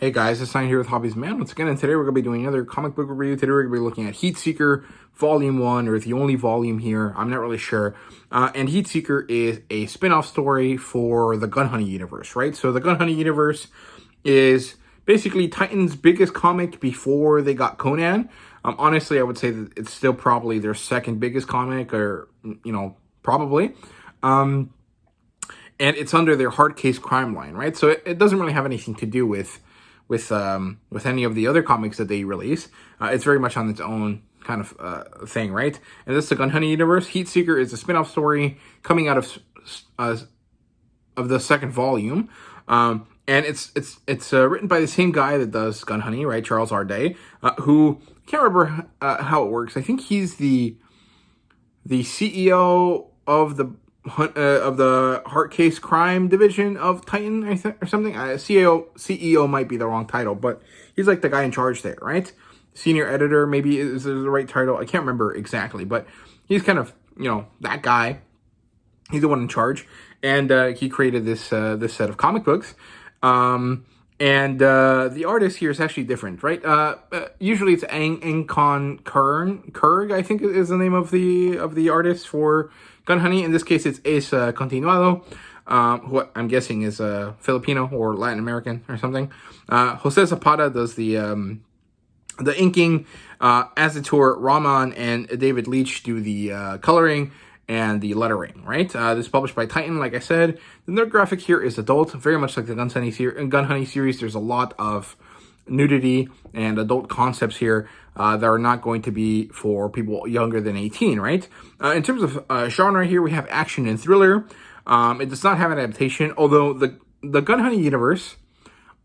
Hey guys, it's Sign here with HobbiesofaMan once again, and today we're going to be doing another comic book review. Today we're going to be looking at Heatseeker Volume 1, or the only volume here, I'm not really sure. And Heatseeker is a spin-off story for the Gun Honey universe, right? So the Gun Honey universe is basically Titan's biggest comic before they got Conan. Honestly, I would say that it's still probably their second biggest comic, or, probably. And it's under their hard case crime line, right? So it doesn't really have anything to do with any of the other comics that they release. It's very much on its own kind of thing, right? And this is the Gun Honey universe. Heatseeker is a spin-off story coming out of the second volume, and it's written by the same guy that does Gun Honey, right? Charles Ardai, who I can't remember how it works. I think he's the CEO of the hard case crime division of Titan, or something. CEO might be the wrong title, but he's like the guy in charge there, right? Senior editor, maybe is the right title. I can't remember exactly, but he's kind of, that guy. He's the one in charge, and he created this set of comic books. And the artist here is actually different, right? Usually it's Ankon Kurg, I think is the name of the artist for Gun Honey. In this case, it's Ace Continuado, who I'm guessing is Filipino or Latin American or something. Jose Zapata does the inking. Azatur Rahman and David Leach do the coloring and the lettering, right? This is published by Titan, like I said. The nerd graphic here is adult, very much like the Gun Honey series. There's a lot of nudity and adult concepts here that are not going to be for people younger than 18, right? In terms of genre here, we have action and thriller. It does not have an adaptation, although the Gun Honey universe,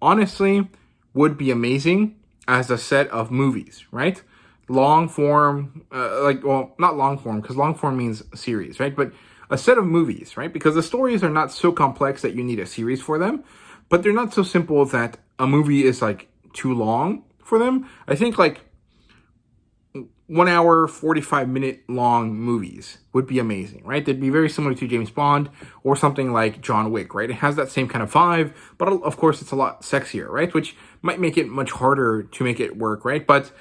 honestly, would be amazing as a set of movies, right? Long form, not long form, because long form means series, right? But a set of movies, right? Because the stories are not so complex that you need a series for them, but they're not so simple that a movie is like too long for them. I think like 1 hour, 45-minute long movies would be amazing, right? They'd be very similar to James Bond or something like John Wick, right? It has that same kind of vibe, but of course it's a lot sexier, right? Which might make it much harder to make it work, right? But,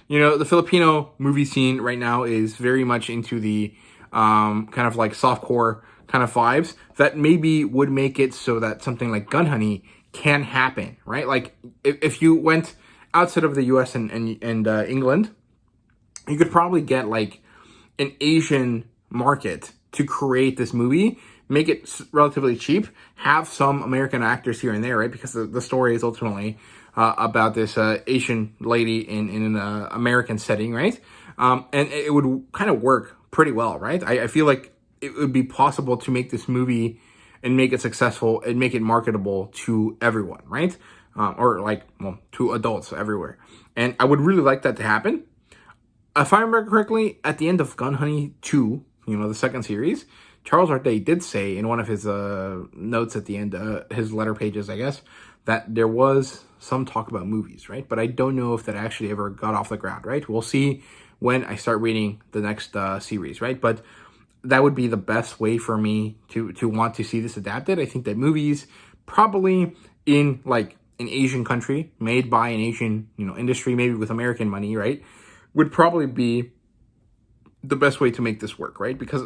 the Filipino movie scene right now is very much into the kind of like softcore kind of vibes that maybe would make it so that something like Gun Honey can happen, right? Like if you went outside of the US and England, you could probably get like an Asian market to create this movie, make it relatively cheap, have some American actors here and there, right? Because the story is ultimately about this Asian lady in an American setting, right? And it would kind of work pretty well, right? I feel like it would be possible to make this movie and make it successful and make it marketable to everyone, right? To adults everywhere. And I would really like that to happen. If I remember correctly, at the end of Gun Honey 2, the second series, Charles Ardai did say in one of his notes at the end, his letter pages, I guess, that there was some talk about movies, right? But I don't know if that actually ever got off the ground, right? We'll see when I start reading the next series, right? But that would be the best way for me to want to see this adapted. I think that movies, probably in like an Asian country, made by an Asian, industry, maybe with American money, right, would probably be the best way to make this work, right? Because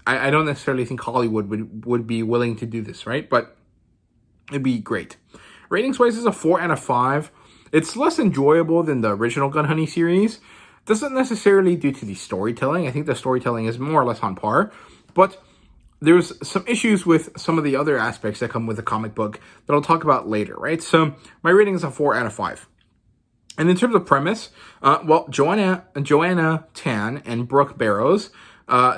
I don't necessarily think Hollywood would be willing to do this, right? But it'd be great. Ratings-wise, is a 4 out of 5. It's less enjoyable than the original Gun Honey series. This isn't necessarily due to the storytelling. I think the storytelling is more or less on par. But there's some issues with some of the other aspects that come with the comic book that I'll talk about later, right? So my rating is a 4 out of 5. And in terms of premise, Joanna Tan and Brooke Barrows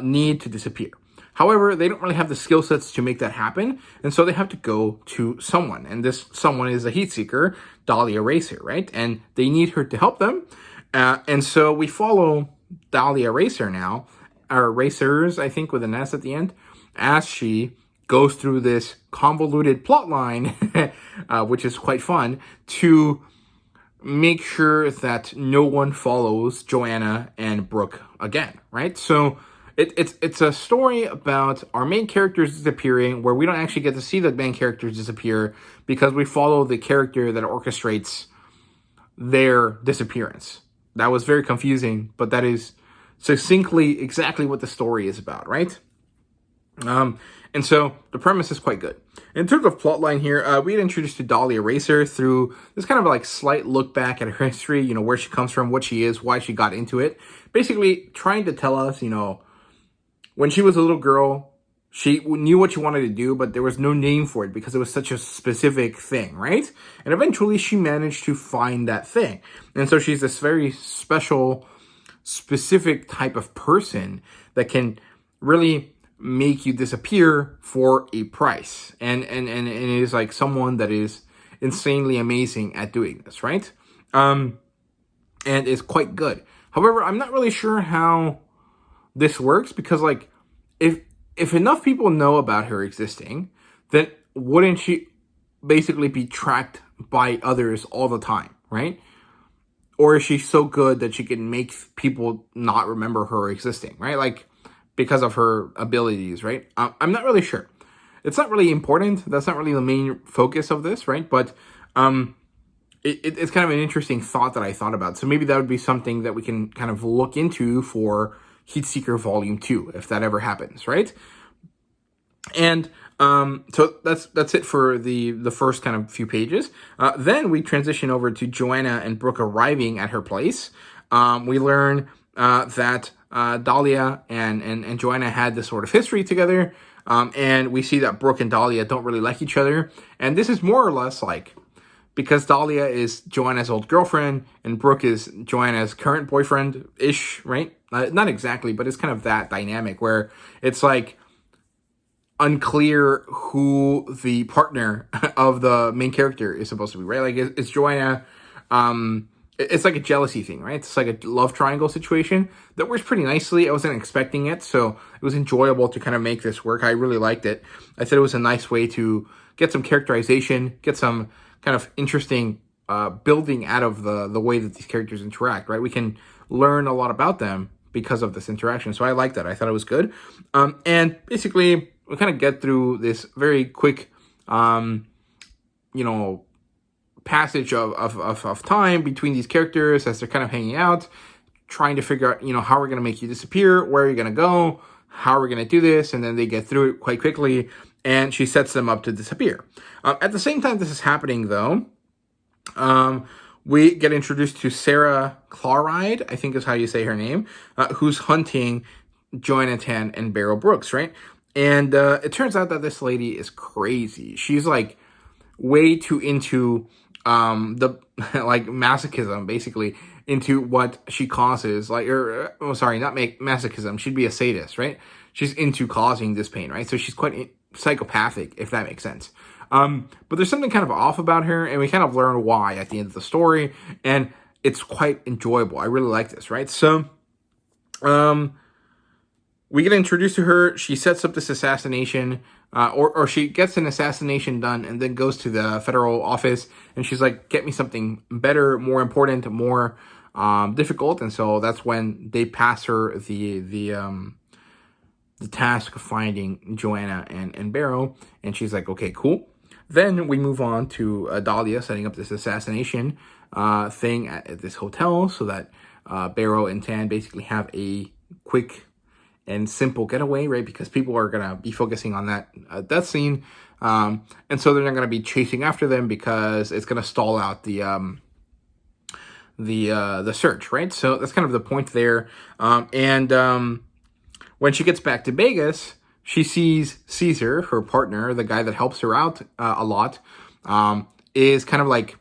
need to disappear. However, they don't really have the skill sets to make that happen, and so they have to go to someone. And this someone is a Heatseeker, Dahlia Racer, right? And they need her to help them. And so we follow Dahlia Racer now, or Racers, I think, with an S at the end, as she goes through this convoluted plot line, which is quite fun, to make sure that no one follows Joanna and Brooke again, right? So it's a story about our main characters disappearing, where we don't actually get to see the main characters disappear because we follow the character that orchestrates their disappearance. That was very confusing, but that is succinctly exactly what the story is about, right? And so the premise is quite good. In terms of plotline here, we get introduced to Dahlia Racer through this kind of like slight look back at her history, you know, where she comes from, what she is, why she got into it. Basically trying to tell us, you know, when she was a little girl, she knew what she wanted to do, but there was no name for it because it was such a specific thing, right? And eventually she managed to find that thing. And so she's this very special, specific type of person that can really make you disappear for a price. And it is like someone that is insanely amazing at doing this, right? And is quite good. However, I'm not really sure how this works because, like, if enough people know about her existing, then wouldn't she basically be tracked by others all the time, right? Or is she so good that she can make people not remember her existing, right? Like, because of her abilities, right? I'm not really sure. It's not really important. That's not really the main focus of this, right? But it's kind of an interesting thought that I thought about. So maybe that would be something that we can kind of look into for Heatseeker Volume 2, if that ever happens, right? And so that's it for the first kind of few pages. Then we transition over to Joanna and Brooke arriving at her place. We learn that Dahlia and Joanna had this sort of history together, and we see that Brooke and Dahlia don't really like each other, and this is more or less like, because Dahlia is Joanna's old girlfriend, and Brooke is Joanna's current boyfriend-ish, right? Not exactly, but it's kind of that dynamic where it's like unclear who the partner of the main character is supposed to be, right? Like, it's Joanna, it's like a jealousy thing, right? It's like a love triangle situation that works pretty nicely. I wasn't expecting it, so it was enjoyable to kind of make this work. I really liked it. I thought it was a nice way to get some characterization, get some kind of interesting building out of the way that these characters interact, right? We can learn a lot about them because of this interaction. So I liked that. I thought it was good. And basically, we kind of get through this very quick, you know, passage of time between these characters as they're kind of hanging out, trying to figure out, you know, how we're going to make you disappear, where are you going to go, how are we going to do this, and then they get through it quite quickly, and she sets them up to disappear. At the same time this is happening, though, we get introduced to Sarah Chloride, I think is how you say her name, who's hunting Joanna Tan and Beryl Brooks, right? And it turns out that this lady is crazy. She's like way too into the like masochism, basically, into what she causes, like, or sorry, not masochism. She'd be a sadist, right? She's into causing this pain, right? So she's quite psychopathic, if that makes sense. But there's something kind of off about her, and we kind of learn why at the end of the story, and it's quite enjoyable. I really like this, right? So, we get introduced to her. She sets up this assassination, or she gets an assassination done and then goes to the federal office, and she's like, get me something better, more important, more difficult. And so that's when they pass her the task of finding Joanna and Beryl, and she's like, okay, cool. Then we move on to Dahlia setting up this assassination thing at this hotel so that Beryl and Tan basically have a quick and simple getaway, right? Because people are going to be focusing on that death scene. And so they're not going to be chasing after them because it's going to stall out the search, right? So that's kind of the point there. When she gets back to Vegas, she sees Caesar, her partner, the guy that helps her out a lot, is kind of like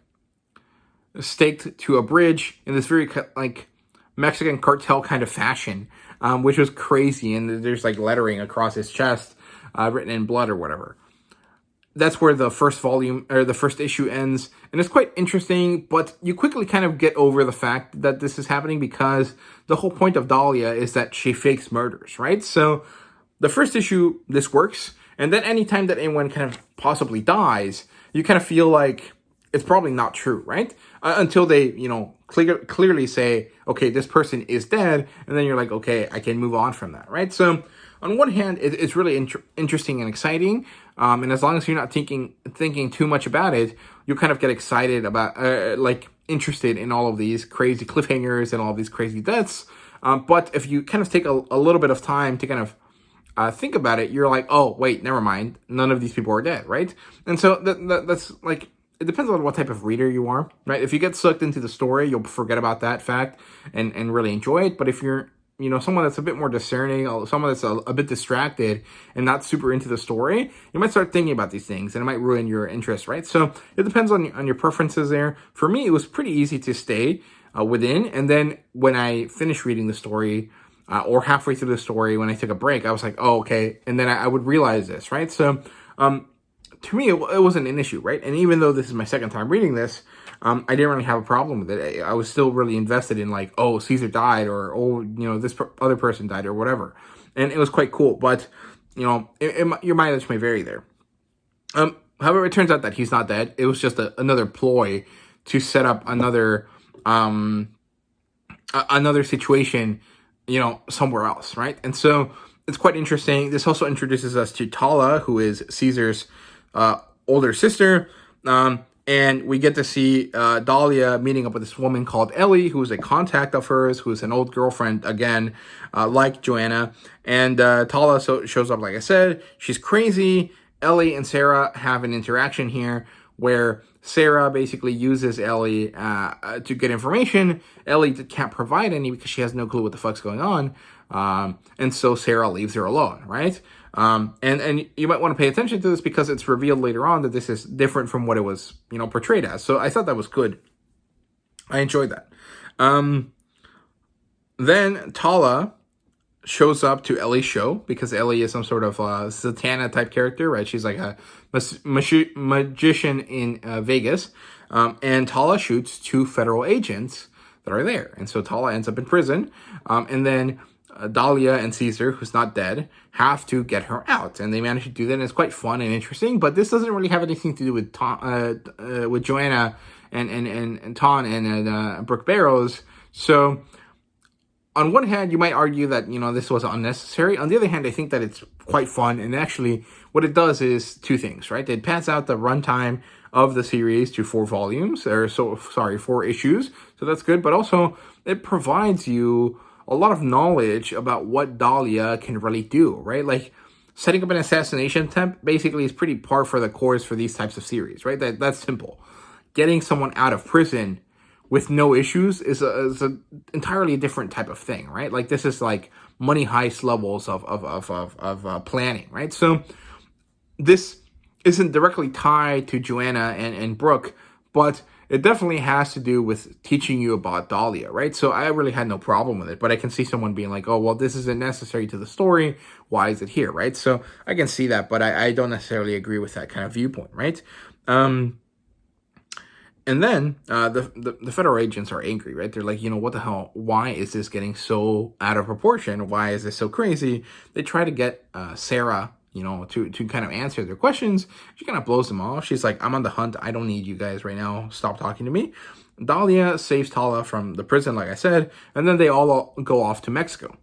staked to a bridge in this very like Mexican cartel kind of fashion, which was crazy. And there's like lettering across his chest, written in blood or whatever. That's where the first volume or the first issue ends. And it's quite interesting, but you quickly kind of get over the fact that this is happening because the whole point of Dahlia is that she fakes murders, right? So the first issue, this works. And then anytime that anyone kind of possibly dies, you kind of feel like it's probably not true, right? Until they, clearly say, okay, this person is dead, and then you're like, okay, I can move on from that, right? So on one hand, it's really interesting and exciting, and as long as you're not thinking too much about it, you'll kind of get excited about, interested in all of these crazy cliffhangers and all of these crazy deaths. But if you kind of take a little bit of time to kind of think about it, you're like, oh, wait, never mind. None of these people are dead, right? And so that's like, it depends on what type of reader you are, right? If you get sucked into the story, you'll forget about that fact and really enjoy it. But if you're, someone that's a bit more discerning, someone that's a bit distracted and not super into the story, you might start thinking about these things and it might ruin your interest, right? So it depends on your preferences there. For me, it was pretty easy to stay within. And then when I finished reading the story, or halfway through the story, when I took a break, I was like, oh, okay. And then I would realize this, right? So to me, it wasn't an issue, right? And even though this is my second time reading this, I didn't really have a problem with it. I was still really invested in like, oh, Caesar died, or, oh, this other person died, or whatever. And it was quite cool. But, your mileage may vary there. However, it turns out that he's not dead. It was just another ploy to set up another situation, somewhere else, right? And so it's quite interesting. This also introduces us to Tala, who is Caesar's older sister. And we get to see Dahlia meeting up with this woman called Ellie, who is a contact of hers, who is an old girlfriend, again, like Joanna. And Tala shows up, like I said. She's crazy. Ellie and Sarah have an interaction here where Sarah basically uses Ellie to get information. Ellie can't provide any because she has no clue what the fuck's going on. And so Sarah leaves her alone, right? And you might want to pay attention to this because it's revealed later on that this is different from what it was, portrayed as. So I thought that was good. I enjoyed that. Then Tala shows up to Ellie's show because Ellie is some sort of Satana type character, right? She's like a magician in Vegas. And Tala shoots 2 federal agents that are there. And so Tala ends up in prison. And then Dahlia and Caesar, who's not dead, have to get her out. And they manage to do that, and it's quite fun and interesting. But this doesn't really have anything to do with with Joanna and Ton and Brooke Barrows. So on one hand, you might argue that, this was unnecessary. On the other hand, I think that it's quite fun. And actually, what it does is 2 things, right? It pads out the runtime of the series to 4 issues. So that's good. But also, it provides you a lot of knowledge about what Dahlia can really do, right? Like, setting up an assassination attempt basically is pretty par for the course for these types of series, right? That's simple. Getting someone out of prison with no issues is a entirely different type of thing, right? Like, this is like Money Heist levels of planning, right? So this isn't directly tied to Joanna and Brooke, but it definitely has to do with teaching you about Dahlia, right? So I really had no problem with it, but I can see someone being like, oh, well, this isn't necessary to the story. Why is it here, right? So I can see that, but I don't necessarily agree with that kind of viewpoint, right? And then the federal agents are angry, right? They're like, what the hell? Why is this getting so out of proportion? Why is this so crazy? They try to get Sarah, to kind of answer their questions. She kind of blows them off. She's like, I'm on the hunt. I don't need you guys right now. Stop talking to me. Dahlia saves Tala from the prison, like I said, and then they all go off to Mexico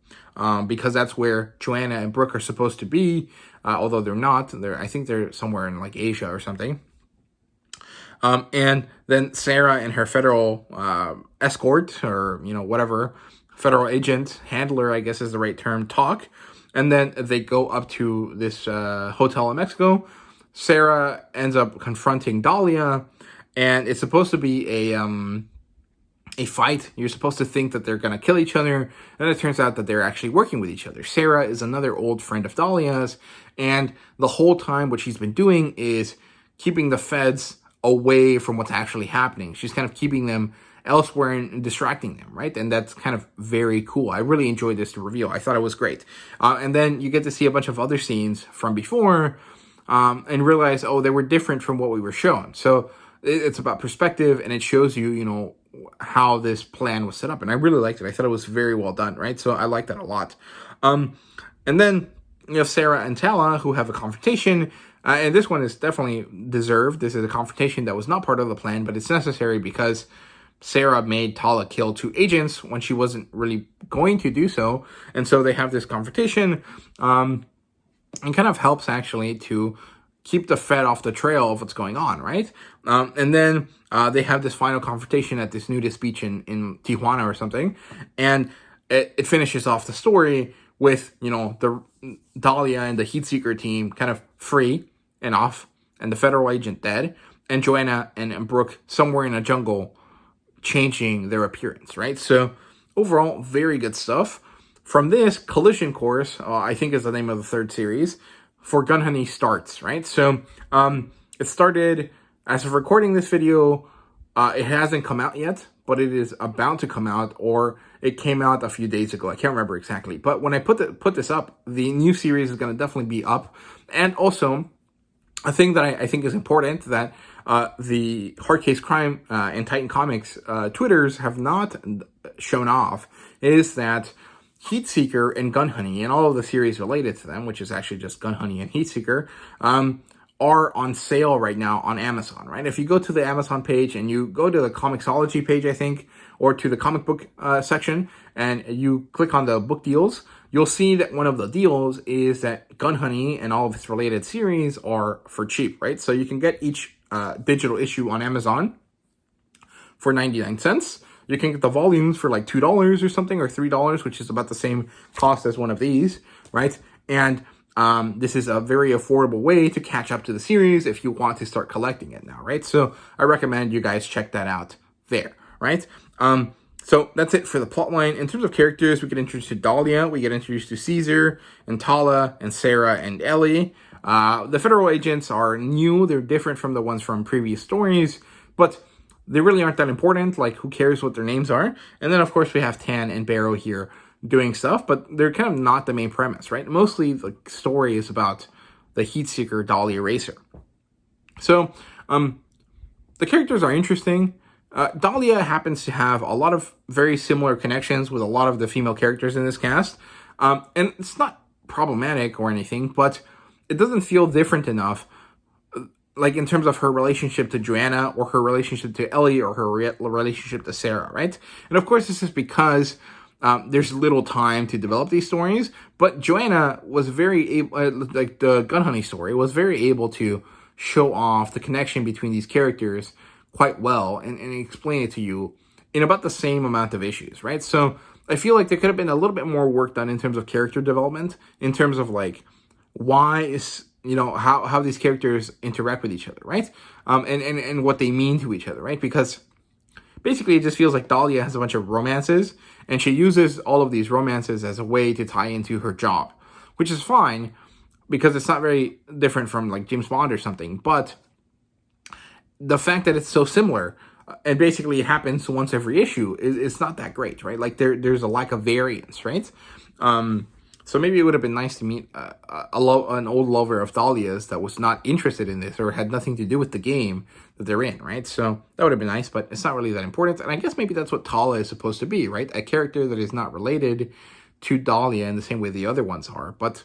because that's where Joanna and Brooke are supposed to be, although they're not. I think they're somewhere in like Asia or something. And then Sarah and her federal escort, or, whatever, federal agent, handler, I guess is the right term, talk. And then they go up to this hotel in Mexico. Sarah ends up confronting Dahlia, and it's supposed to be a fight. You're supposed to think that they're going to kill each other, and it turns out that they're actually working with each other. Sarah is another old friend of Dahlia's, and the whole time what she's been doing is keeping the feds away from what's actually happening. She's kind of keeping them elsewhere and distracting them, right? And that's kind of very cool. I really enjoyed this reveal. I thought it was great. And then you get to see a bunch of other scenes from before and realize, oh, they were different from what we were shown. So it's about perspective, and it shows you, how this plan was set up. And I really liked it. I thought it was very well done, right? So I like that a lot. And then you have Sarah and Tala, who have a confrontation. And this one is definitely deserved. This is a confrontation that was not part of the plan, but it's necessary because Sarah made Tala kill 2 agents when she wasn't really going to do so. And so they have this confrontation, and kind of helps actually to keep the Fed off the trail of what's going on, right? And then they have this final confrontation at this nudist beach in Tijuana or something. And it finishes off the story with, the Dahlia and the Heatseeker team kind of free and off, and the federal agent dead, and Joanna and Brooke somewhere in a jungle changing their appearance, right? So overall, very good stuff. From this, Collision Course, I think is the name of the 3rd series, for Gun Honey starts, right? So it started, as of recording this video, it hasn't come out yet, but it is about to come out, or it came out a few days ago. I can't remember exactly. But when I put this up, the new series is going to definitely be up. And also, a thing that I think is important that the Hard Case Crime and Titan Comics Twitters have not shown off is that Heatseeker and Gun Honey and all of the series related to them, which is actually just Gun Honey and Heatseeker, are on sale right now on Amazon, right? If you go to the Amazon page and you go to the Comixology page, I think, or to the comic book section, and you click on the book deals, you'll see that one of the deals is that Gun Honey and all of its related series are for cheap, right? So you can get each digital issue on Amazon for 99 cents. You can get the volumes for like $2 or something, or $3, which is about the same cost as one of these, right? And this is a very affordable way to catch up to the series if you want to start collecting it now, right? So I recommend you guys check that out there, right? So that's it for the plotline. In terms of characters, we get introduced to Dahlia, we get introduced to Caesar, and Tala, and Sarah, and Ellie. The federal agents are new. They're different from the ones from previous stories, but they really aren't that important. Like, who cares what their names are? And then, of course, we have Tan and Barrow here doing stuff, but they're kind of not the main premise, right? Mostly the story is about the Heatseeker Dahlia Racer. So, the characters are interesting. Dahlia happens to have a lot of very similar connections with a lot of the female characters in this cast. And it's not problematic or anything, but it doesn't feel different enough, like in terms of her relationship to Joanna, or her relationship to Ellie, or her relationship to Sarah, right? And of course, this is because there's little time to develop these stories, but Joanna was very able, like the Gun Honey story, was very able to show off the connection between these characters quite well and explain it to you in about the same amount of issues, right? So I feel like there could have been a little bit more work done in terms of character development, in terms of like, why is, how these characters interact with each other, right? And what they mean to each other, right? Because basically it just feels like Dahlia has a bunch of romances, and she uses all of these romances as a way to tie into her job, which is fine because it's not very different from like James Bond or something. But the fact that it's so similar, and basically it happens once every issue, is not that great, right? Like there's a lack of variance, right? So maybe it would have been nice to meet an old lover of Dahlia's that was not interested in this, or had nothing to do with the game that they're in, right? So that would have been nice, but it's not really that important. And I guess maybe that's what Tala is supposed to be, right? A character that is not related to Dahlia in the same way the other ones are. But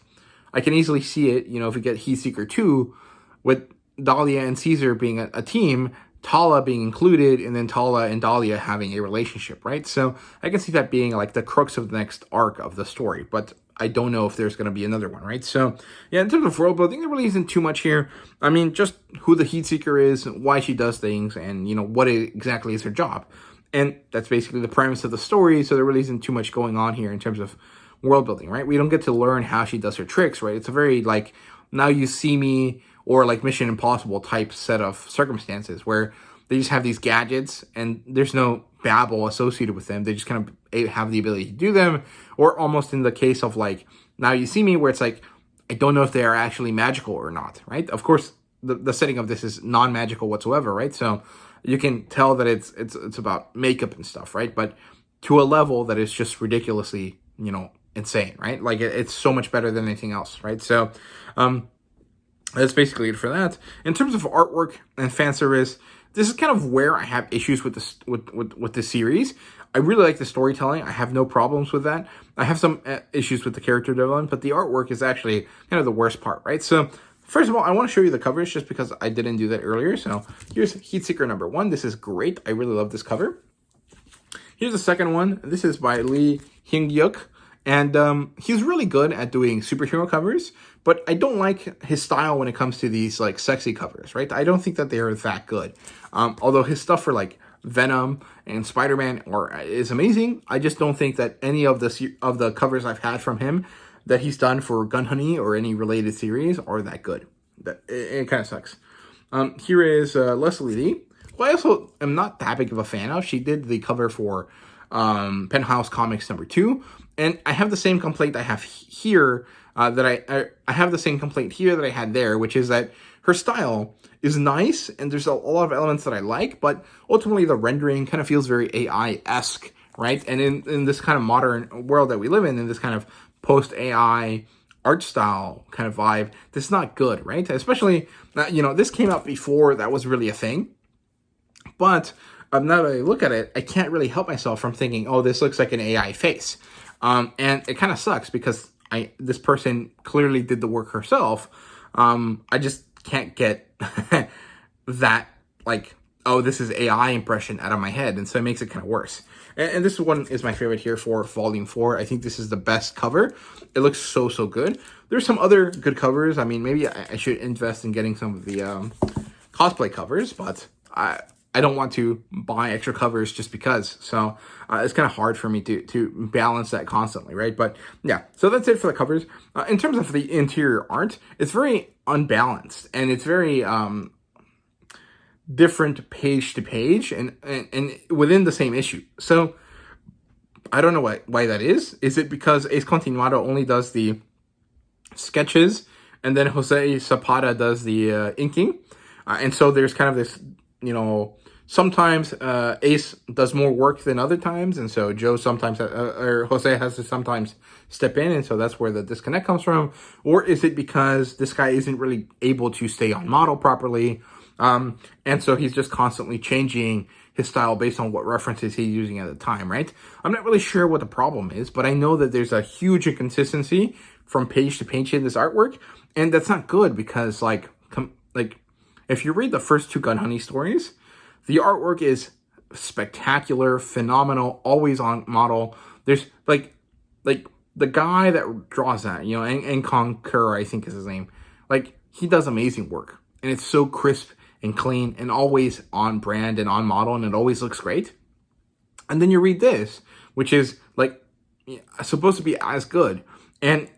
I can easily see it, if we get Heatseeker 2, with Dahlia and Caesar being a team, Tala being included, and then Tala and Dahlia having a relationship, right? So I can see that being like the crux of the next arc of the story, but I don't know if there's going to be another one, right? So, yeah, in terms of world building, there really isn't too much here. I mean, just who the Heatseeker is, why she does things, and, what exactly is her job. And that's basically the premise of the story, so there really isn't too much going on here in terms of world building, right? We don't get to learn how she does her tricks, right? It's a very, like, Now You See Me, or, like, Mission Impossible type set of circumstances where they just have these gadgets, and there's no babble associated with them. They just kind of have the ability to do them. Or almost in the case of like Now You See Me, where it's like, I don't know if they are actually magical or not, right? Of course, the setting of this is non-magical whatsoever, right? So you can tell that it's about makeup and stuff, right? But to a level that is just ridiculously, insane, right? Like it's so much better than anything else, right? So that's basically it for that. In terms of artwork and fan service, this is kind of where I have issues with this with the series. I really like the storytelling. I have no problems with that. I have some issues with the character development, but the artwork is actually kind of the worst part, right? So First of all, I want to show you the covers just because I didn't do that earlier. So here's Heatseeker number 1. This is great. I really love this cover. Here's the second one. This is by Lee Hyung-yuk. And he's really good at doing superhero covers, but I don't like his style when it comes to these like sexy covers, right? I don't think that they are that good. Although his stuff for like Venom and Spider-Man is amazing, I just don't think that any of the covers I've had from him that he's done for Gun Honey or any related series are that good. It kind of sucks. Here is Leslie Lee, who I also am not that big of a fan of. She did the cover for Penthouse Comics number 2. And I have the same complaint I have here I have the same complaint here that I had there, which is that her style is nice and there's a lot of elements that I like, but ultimately the rendering kind of feels very AI-esque, right? And in this kind of modern world that we live in this kind of post-AI art style kind of vibe, this is not good, right? Especially, this came out before that was really a thing. But now that I look at it, I can't really help myself from thinking, oh, this looks like an AI face. And it kind of sucks because this person clearly did the work herself. I just can't get that, like, oh, this is AI impression out of my head. And so it makes it kind of worse. And this one is my favorite here for Volume 4. I think this is the best cover. It looks so, so good. There's some other good covers. I mean, maybe I should invest in getting some of the cosplay covers, but I don't want to buy extra covers just because. So it's kind of hard for me to balance that constantly, right? But yeah, so that's it for the covers. In terms of the interior art, it's very unbalanced and it's very different page to page and within the same issue. So I don't know why that is. Is it because Ace Continuado only does the sketches and then Jose Zapata does the inking? And so there's kind of this, sometimes Ace does more work than other times, and so Joe sometimes, or Jose has to sometimes step in, and so that's where the disconnect comes from. Or is it because this guy isn't really able to stay on model properly, and so he's just constantly changing his style based on what references he's using at the time, right? I'm not really sure what the problem is, but I know that there's a huge inconsistency from page to page in this artwork, and that's not good because, if you read the first 2 Gun Honey stories, the artwork is spectacular, phenomenal, always on model. There's like the guy that draws that, and Conquer, I think is his name. Like, he does amazing work, and it's so crisp and clean and always on brand and on model, and it always looks great. And then you read this, which is like supposed to be as good, and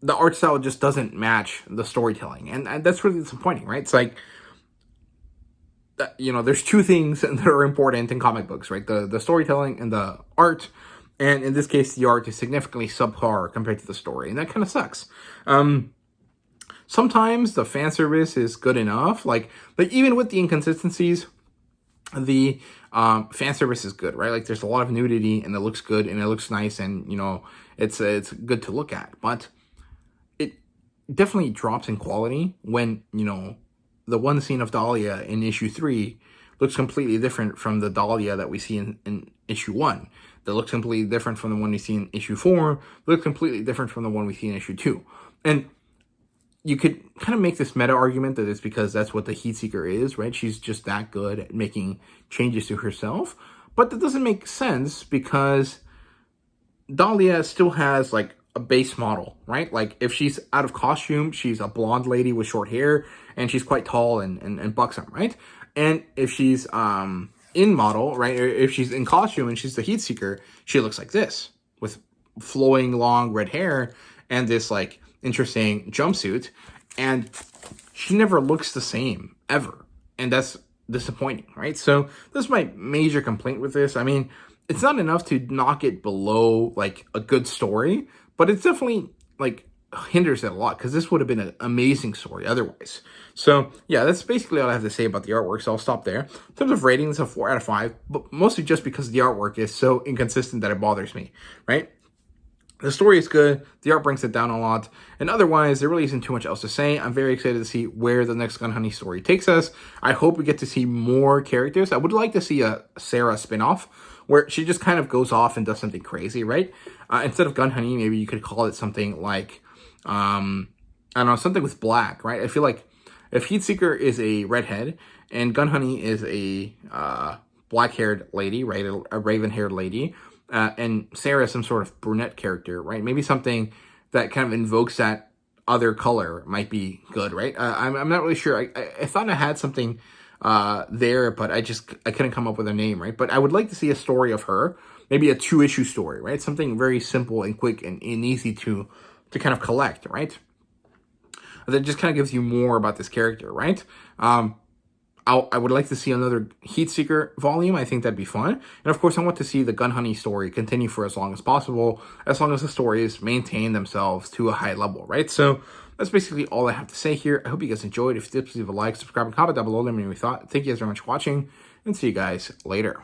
the art style just doesn't match the storytelling, and that's really disappointing, right? It's like, there's 2 things that are important in comic books, right? The storytelling and the art. And in this case, the art is significantly subpar compared to the story. And that kind of sucks. Sometimes the fan service is good enough. Like even with the inconsistencies, the fan service is good, right? Like there's a lot of nudity and it looks good and it looks nice and, it's good to look at. But it definitely drops in quality when, the one scene of Dahlia in issue 3 looks completely different from the Dahlia that we see in issue 1. That looks completely different from the one we see in issue 4. Looks completely different from the one we see in issue 2. And you could kind of make this meta argument that it's because that's what the Heatseeker is, right? She's just that good at making changes to herself. But that doesn't make sense because Dahlia still has like a base model, right? Like if she's out of costume, she's a blonde lady with short hair and she's quite tall and buxom, right? And if she's in model, right, or if she's in costume and she's the Heatseeker, she looks like this with flowing long red hair and this like interesting jumpsuit, and she never looks the same ever, and that's disappointing, right? So this is my major complaint with this. I mean, it's not enough to knock it below like a good story, but it's definitely like hinders it a lot because this would have been an amazing story otherwise. So yeah, that's basically all I have to say about the artwork, so I'll stop there. In terms of ratings, a 4 out of 5, but mostly just because the artwork is so inconsistent that it bothers me, right? The story is good, the art brings it down a lot, and otherwise, there really isn't too much else to say. I'm very excited to see where the next Gun Honey story takes us. I hope we get to see more characters. I would like to see a Sarah spinoff, where she just kind of goes off and does something crazy, right? Instead of Gun Honey, maybe you could call it something like, I don't know, something with black, right? I feel like if Heatseeker is a redhead and Gun Honey is a black-haired lady, right, a raven-haired lady, and Sarah is some sort of brunette character, right? Maybe something that kind of invokes that other color might be good, right? I'm not really sure. I thought I had something there, but I couldn't come up with a name, right? But I would like to see a story of her, maybe a 2-issue story, right? Something very simple and quick and easy to kind of collect, right? That just kind of gives you more about this character, right? I would like to see another Heatseeker volume. I think that'd be fun. And of course, I want to see the Gun Honey story continue for as long as possible, as long as the stories maintain themselves to a high level, right? So that's basically all I have to say here. I hope you guys enjoyed. If you did, please leave a like, subscribe, and comment down below. Let me know what you thought. Thank you guys very much for watching, and see you guys later.